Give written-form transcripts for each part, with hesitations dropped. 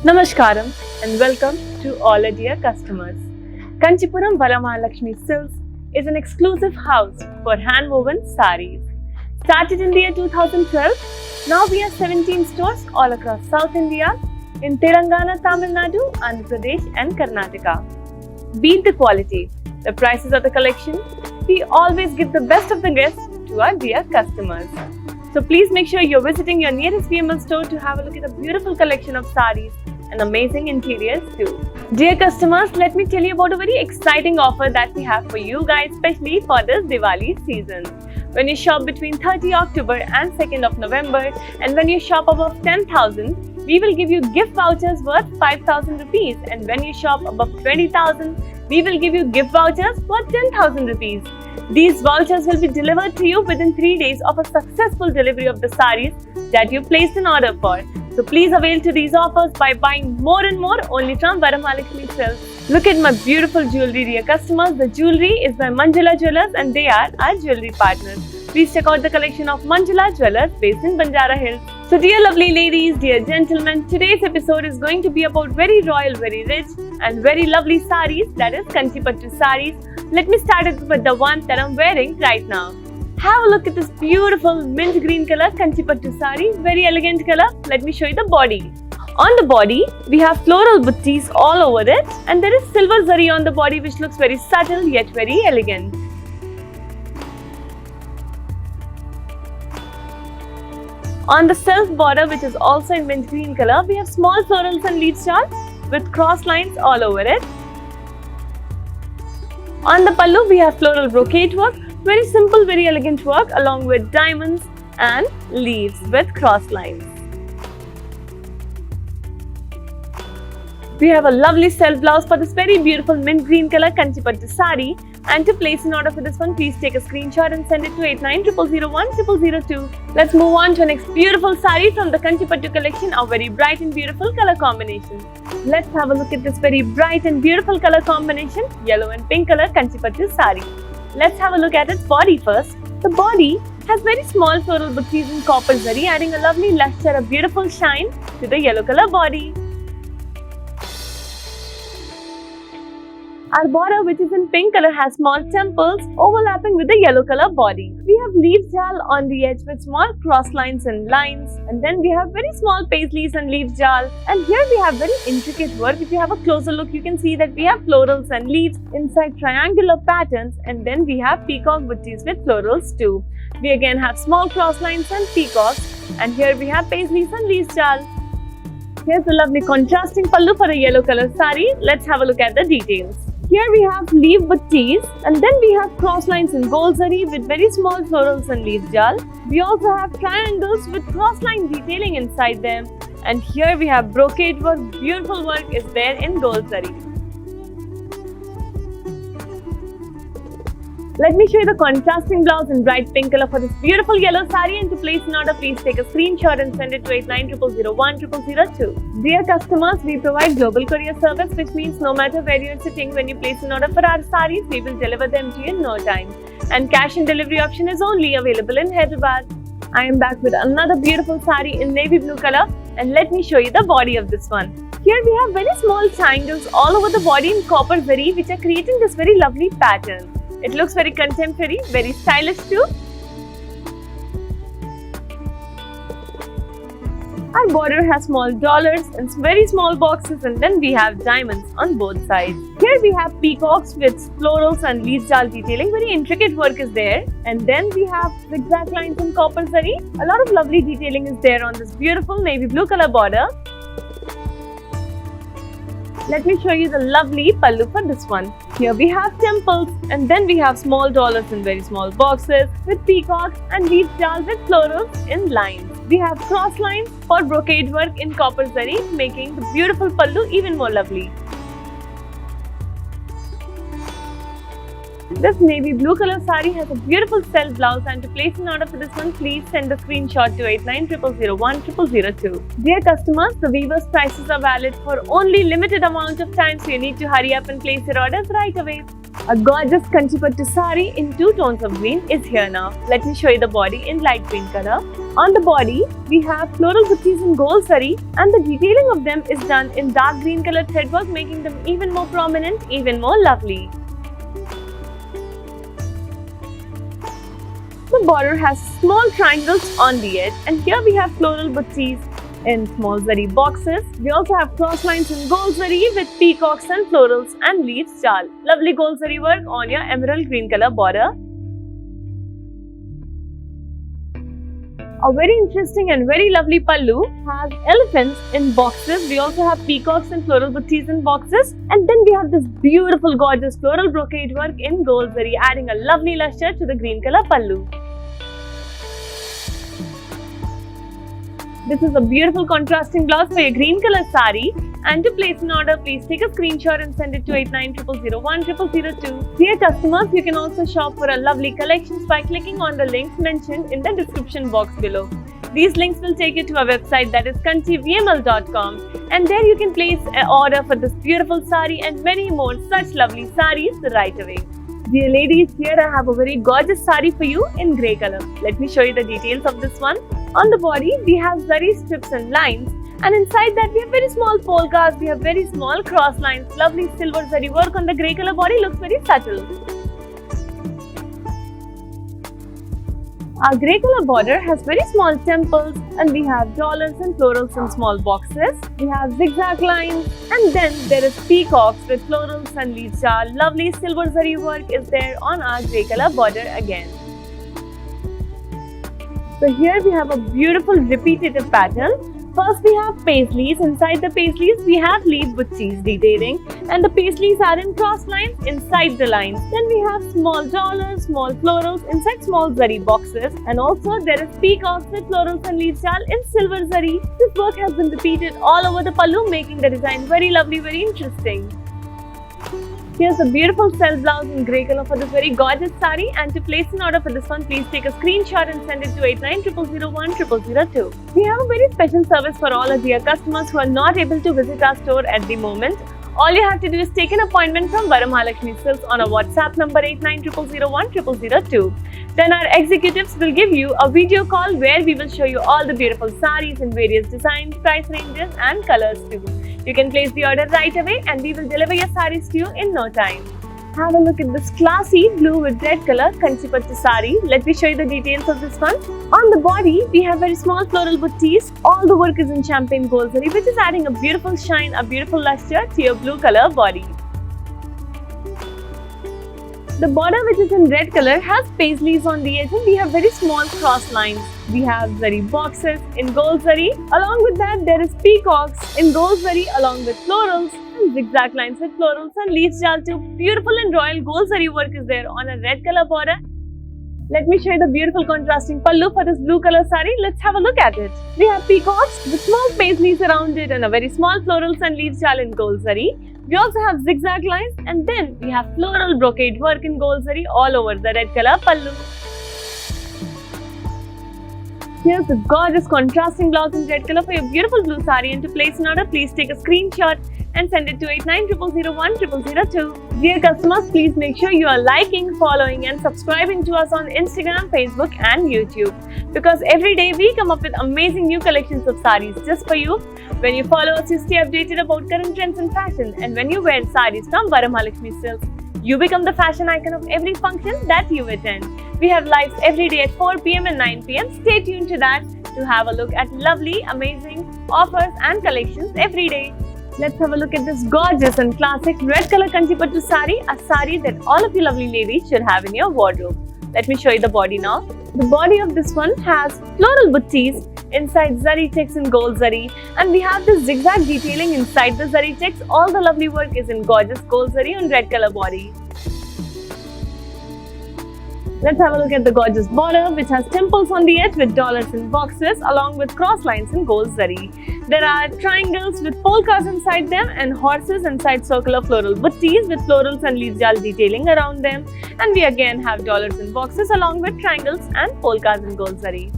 Namaskaram and welcome to all our dear customers. Kanchipuram Varamahalakshmi Silks is an exclusive house for hand-woven sarees. Started in the year 2012, now we have 17 stores all across South India, in Telangana, Tamil Nadu, Andhra Pradesh and Karnataka. Beat the quality, the prices of the collection, we always give the best of the gifts to our dear customers. So please make sure you're visiting your nearest VML store to have a look at the beautiful collection of sarees and amazing interiors too. Dear customers, let me tell you about a very exciting offer that we have for you guys, especially for this Diwali season. When you shop between 30 October and 2nd of November, and when you shop above 10,000, we will give you gift vouchers worth 5,000 rupees. And when you shop above 20,000, we will give you gift vouchers worth 10,000 rupees. These vouchers will be delivered to you within 3 days of a successful delivery of the sarees that you placed an order for. So please avail to these offers by buying more and more only from Varamahalakshmi Silks. Look at my beautiful jewelry, dear customers. The jewelry is by Manjula Jewellers and they are our jewelry partners. Please check out the collection of Manjula Jewellers based in Banjara Hills. So dear lovely ladies, dear gentlemen, today's episode is going to be about very royal, very rich and very lovely sarees, that is Kanchipattu sarees. Let me start it with the one that I'm wearing right now. Have a look at this beautiful mint green color Kanchipattu saree, very elegant color. Let me show you the body. On the body, we have floral buttees all over it and there is silver zari on the body which looks very subtle yet very elegant. On the self border, which is also in mint green color, we have small florals and leaf charts with cross lines all over it. On the pallu, we have floral brocade work, very simple, very elegant work along with diamonds and leaves with cross lines. We have a lovely self blouse for this very beautiful mint green color Kanchipattu saree. And to place an order for this one, please take a screenshot and send it to 8900010002. Let's move on to our next beautiful saree from the Kanchipattu collection, a very bright and beautiful color combination. Let's have a look at this very bright and beautiful color combination, yellow and pink color Kanchipattu saree. Let's have a look at its body first. The body has very small floral buttees in copper zari, adding a lovely luster, a beautiful shine to the yellow color body. Our border, which is in pink color, has small temples overlapping with the yellow color body. We have leaf jal on the edge with small cross lines and lines. And then we have very small paisleys and leaf jal. And here we have very intricate work. If you have a closer look, you can see that we have florals and leaves inside triangular patterns. And then we have peacock buttees with florals too. We again have small cross lines and peacocks. And here we have paisleys and leaf jal. Here's a lovely contrasting pallu for a yellow color saree. Let's have a look at the details. Here we have leaf buttees and then we have cross lines in gold zari with very small florals and leaf jal. We also have triangles with cross line detailing inside them. And here we have brocade work, beautiful work is there in gold zari. Let me show you the contrasting blouse in bright pink color for this beautiful yellow saree, and to place an order, please take a screenshot and send it to 8900010002. Dear customers, we provide global courier service, which means no matter where you're sitting, when you place an order for our sarees, we will deliver them to you in no time. And cash and delivery option is only available in Hyderabad. I am back with another beautiful saree in navy blue color, and let me show you the body of this one. Here we have very small triangles all over the body in copper zari, which are creating this very lovely pattern. It looks very contemporary, very stylish too. Our border has small dollars and very small boxes, and then we have diamonds on both sides. Here we have peacocks with florals and leaf jal detailing. Very intricate work is there. And then we have zigzag lines in copper zari. A lot of lovely detailing is there on this beautiful navy blue color border. Let me show you the lovely pallu for this one. Here we have temples and then we have small dollars in very small boxes with peacocks and leaf jal with florals in lines. We have cross lines for brocade work in copper zari, making the beautiful pallu even more lovely. This navy blue color saree has a beautiful self blouse, and to place an order for this one, please send a screenshot to 8900010002. Dear customers, the weaver's prices are valid for only limited amount of time, so you need to hurry up and place your orders right away. A gorgeous Kanchipattu saree in 2 tones of green is here now. Let me show you the body in light green color. On the body, we have floral buttees in gold zari, and the detailing of them is done in dark green color threadwork, making them even more prominent, even more lovely. The border has small triangles on the edge, and here we have floral buttees in small zari boxes. We also have cross lines in gold zari with peacocks and florals and leaves jal. Lovely gold zari work on your emerald green color border. A very interesting and very lovely pallu has elephants in boxes. We also have peacocks and floral buttees in boxes. And then we have this beautiful gorgeous floral brocade work in gold zari, adding a lovely luster to the green color pallu. This is a beautiful contrasting blouse for your green color sari. And to place an order, please take a screenshot and send it to 8900010002. Dear customers, you can also shop for our lovely collections by clicking on the links mentioned in the description box below. These links will take you to our website, that is kanchivml.com, and there you can place an order for this beautiful sari and many more such lovely saris right away. Dear ladies, here I have a very gorgeous sari for you in grey color. Let me show you the details of this one. On the body, we have zari strips and lines. And inside that we have very small polkas, we have very small cross lines, lovely silver zari work on the grey color body, looks very subtle. Our grey color border has very small temples, and we have dollars and florals in small boxes. We have zigzag lines, and then there is peacocks with florals and leaves jal. Lovely silver zari work is there on our grey color border again. So here we have a beautiful repetitive pattern. First we have paisleys. Inside the paisleys we have leaf buttees detailing, and the paisleys are in cross lines inside the lines. Then we have small dollars, small florals inside small zari boxes, and also there is peacocks with florals and leaf jal in silver zari. This work has been repeated all over the pallu, making the design very lovely, very interesting. Here's a beautiful self blouse in grey color for this very gorgeous sari, and to place an order for this one, please take a screenshot and send it to 8900010002. We have a very special service for all our dear customers who are not able to visit our store at the moment. All you have to do is take an appointment from Varamahalakshmi Silks on our WhatsApp number 8900010002. Then our executives will give you a video call where we will show you all the beautiful saris in various designs, price ranges and colors too. You can place the order right away and we will deliver your saris to you in no time. Have a look at this classy blue with red color Kanchipattu sari. Let me show you the details of this one. On the body, we have very small floral buttees. All the work is in champagne gold zari, which is adding a beautiful shine, a beautiful luster to your blue color body. The border, which is in red color, has paisleys on the edge, and we have very small cross lines. We have zari boxes in gold zari. Along with that, there is peacocks in gold zari along with florals and zigzag lines with florals and leaves jal too. Beautiful and royal gold zari work is there on a red color border. Let me show you the beautiful contrasting pallu for this blue color sari. Let's have a look at it. We have peacocks with small paisleys around it and a very small florals and leaves jal in gold zari. We also have zigzag lines, and then we have floral brocade work in gold zari all over the red color pallu. Here's the gorgeous contrasting blouse in red color for your beautiful blue sari, and to place an order, please take a screenshot and send it to 8900010002. Dear customers, please make sure you are liking, following and subscribing to us on Instagram, Facebook and YouTube, because every day we come up with amazing new collections of saris just for you. When you follow us, you stay updated about current trends and fashion, and when you wear saris from Varamahalakshmi Silks, you become the fashion icon of every function that you attend. We have lives every day at 4 PM and 9 PM. Stay tuned to that to have a look at lovely, amazing offers and collections every day. Let's have a look at this gorgeous and classic red color Kanchipattu sari, a sari that all of you lovely ladies should have in your wardrobe. Let me show you the body now. The body of this one has floral buttees inside zari checks in gold zari, and we have this zigzag detailing inside the zari checks. All the lovely work is in gorgeous gold zari on red color body. Let's have a look at the gorgeous border, which has temples on the edge with dollars in boxes along with cross lines in gold zari. There are triangles with polkas inside them and horses inside circular floral buttees with florals and leaf jal detailing around them. And we again have dollars in boxes along with triangles and polkas in gold zari.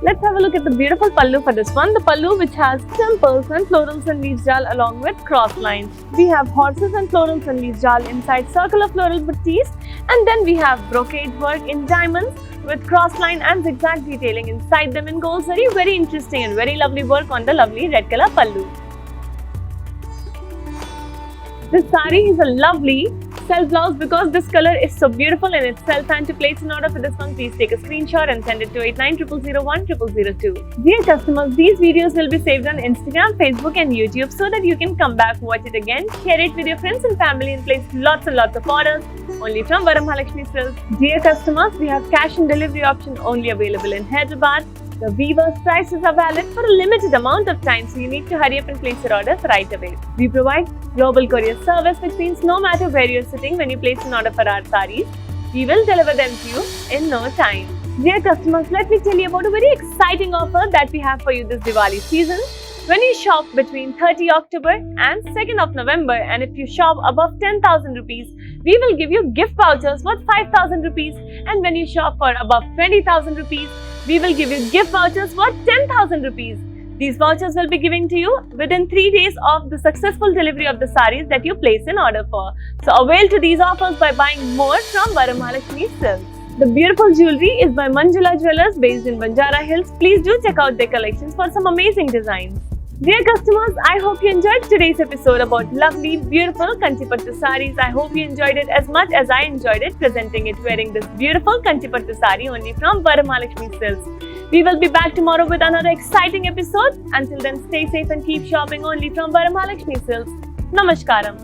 Let's have a look at the beautiful pallu for this one. The pallu which has temples and florals and leaves jal along with cross lines. We have horses and florals and leaves jal inside circular floral buttees, and then we have brocade work in diamonds with cross line and zigzag detailing inside them in gold zari. Very interesting and very lovely work on the lovely red color pallu. This sari is a lovely self blouse because this color is so beautiful in itself, and to place an order for this one, please take a screenshot and send it to 8900010002. Dear customers, these videos will be saved on Instagram, Facebook and YouTube so that you can come back, watch it again, share it with your friends and family and place lots and lots of orders only from Varamahalakshmi Silks. Dear customers, we have cash and delivery option only available in Hyderabad. The weavers' prices are valid for a limited amount of time, so you need to hurry up and place your orders right away. We provide global courier service, which means no matter where you're sitting when you place an order for our sarees, we will deliver them to you in no time. Dear customers, let me tell you about a very exciting offer that we have for you this Diwali season. When you shop between 30 October and 2nd of November, and if you shop above 10,000 rupees, we will give you gift vouchers worth 5,000 rupees. And when you shop for above 20,000 rupees, we will give you gift vouchers worth 10,000 rupees. These vouchers will be given to you within 3 days of the successful delivery of the sarees that you place an order for. So avail to these offers by buying more from Varamahalakshmi Silks. The beautiful jewelry is by Manjula Jewellers based in Banjara Hills. Please do check out their collections for some amazing designs. Dear customers, I hope you enjoyed today's episode about lovely, beautiful Kanchipattu sarees. I hope you enjoyed it as much as I enjoyed it presenting it wearing this beautiful Kanchipattu saree only from Varamahalakshmi Silks. We will be back tomorrow with another exciting episode. Until then, stay safe and keep shopping only from Varamahalakshmi Silks. Namaskaram.